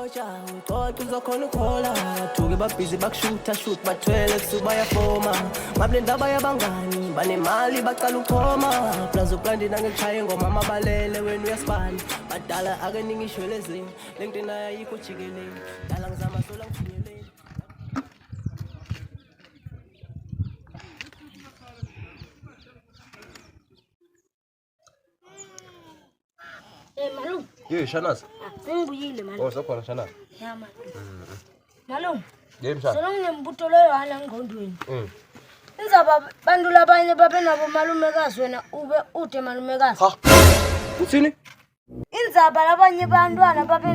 Uxotsha uzokhona ukhola thuke babhizi shoot bathwele kusubaya foma ngabule ndaba yabangani banemali bacala ukhoma plaza uplandi nangekushaya ingoma amabalele wena uyasibani badala ake ningishwelezini lento nayo ayikho jikeleni dala ngizama sola ngifinyeleni Malum. Ye Shanas. Ngibuyile malum. Oh sokhona Shanas. Ya malum. Malum. Yebo Shanas. Sonomnembuto leyo hala ngqondweni. Inzaba bantu labanye babe nabo malumekazi wena ube ude malumekazi. Ha. Uthini? Inzaba labanye bantwana babe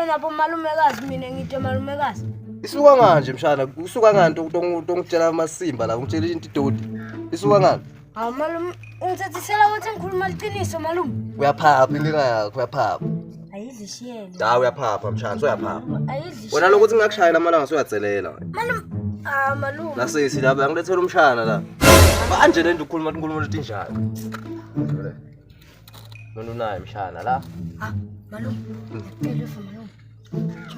nabo malumekazi mina ngide malumekazi. Isuka nganje mshana, usuka ngani ungitshela amasimba la, ungitshela into idodi. Isuka ngani? Hawu malum, ungithethisela ukuthi ngikhuluma liqiniso malum. Uyaphapha inkinga yakho, uyaphapha. Ayizishiyele. Da uyaphapha mshana, uyaphapha. Ayizishiyele. Wena lokuthi ngingakushayela amalanga soyatselela. Malum, malum. Nasisi lapha angilethela umshana la. Manje le nto ukhuluma inkulumo leti njani? Nona unayo mshana la. Malum. Telephone malum.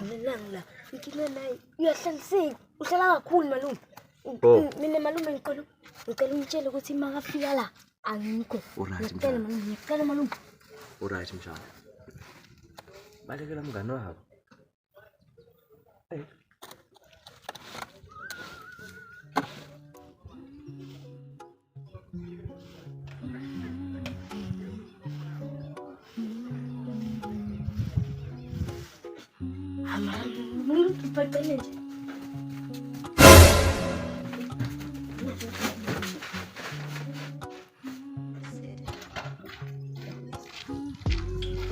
Ngilelanga la. Ngikile naye. Uyahlaliseka. Uhlala kakhulu malum. Mina malume ngicela umtshele ukuthi makafika la angikho. Ngicela malume. Alright mshana. Balekela mngani wakho. Hey. Pertenece.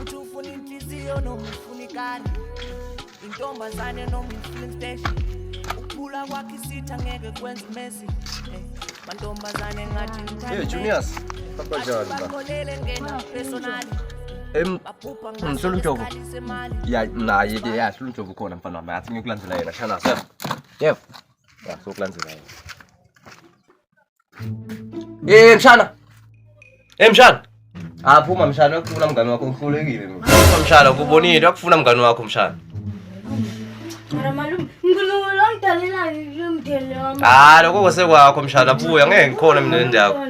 Utufuna inhliziyo noma ufuna ikani intombazane noma ifilling station ukuphula kwakhe isitha ngeke kwenza umesi mantombazane ngathi ngithanda Hey Juniors, papa njani ba? Bakholele ngena personal Ngisholo Njovu. Ya naye ke yasholo Njovu khona mfana wami. Yathi ngikulandzela yena Shanas. Yebo. Ya sokulandzela yena. Mshana. Mshana. Phuma mshana ukufuna mngani wakho ngihlulekile mina. Mshana kubonile ukufuna mngani wakho mshana. Mara malum, ngilula ngitalela ngimdele wami. Lokho sekwakho mshana buya ngeke ngikhona mina endako.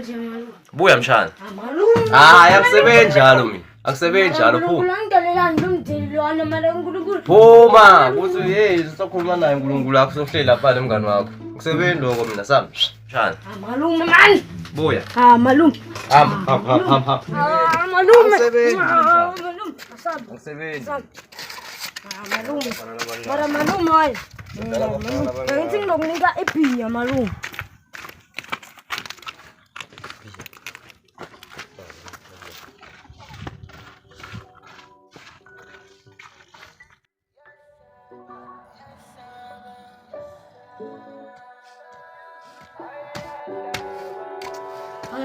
Buya mshana. Malum. Akusebenzi njalo mina. Akusebenzi njalo phuma. Ngilula ngitalela ngimdele wami mara uNkulunkulu. Phuma kuthi hey sisakhuluma naye uNkulunkulu akho sohlela lapha mngani wakho. Akusebenzi lokho mina sami. Mshana. Malum man. Buya. Malum. Ham. Malum. Akusebenzi. Malum. Akusebenzi. Malum. Mara malum hoy. Ngithi ngizokunika ibhiya malum.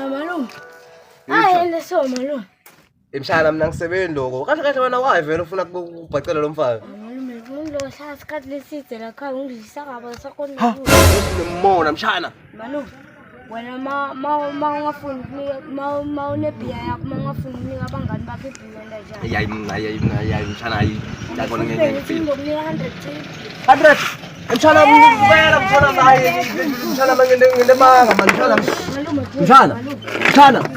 Malum. Ende so malum. Mshana mina ngisebenzi lokho. Kahle wena wayi vele ufuna ukubhacela lo mfana. Malum ngilosha isikhathi leside lakha ungidlisa ngaba sakhona ukuthi unemona mshana. Malum. Wena ma ungafuni ma unebhiya yakho ma ungafuni ukunika abangani bakho ibhiya njani? Hayi mshana hayi. Yakona ngeke Ngokunika 100. 100. Mshana ngivela mshana hayi. Mshana ngende manga mshana. Mshana.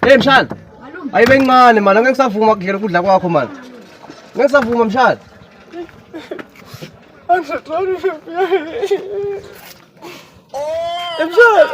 Hey mshana. Hayi bengicane man angeke ngisavuma ukudlela ukudla kwakho man. Ngeke ngisavuma mshana. Mshana.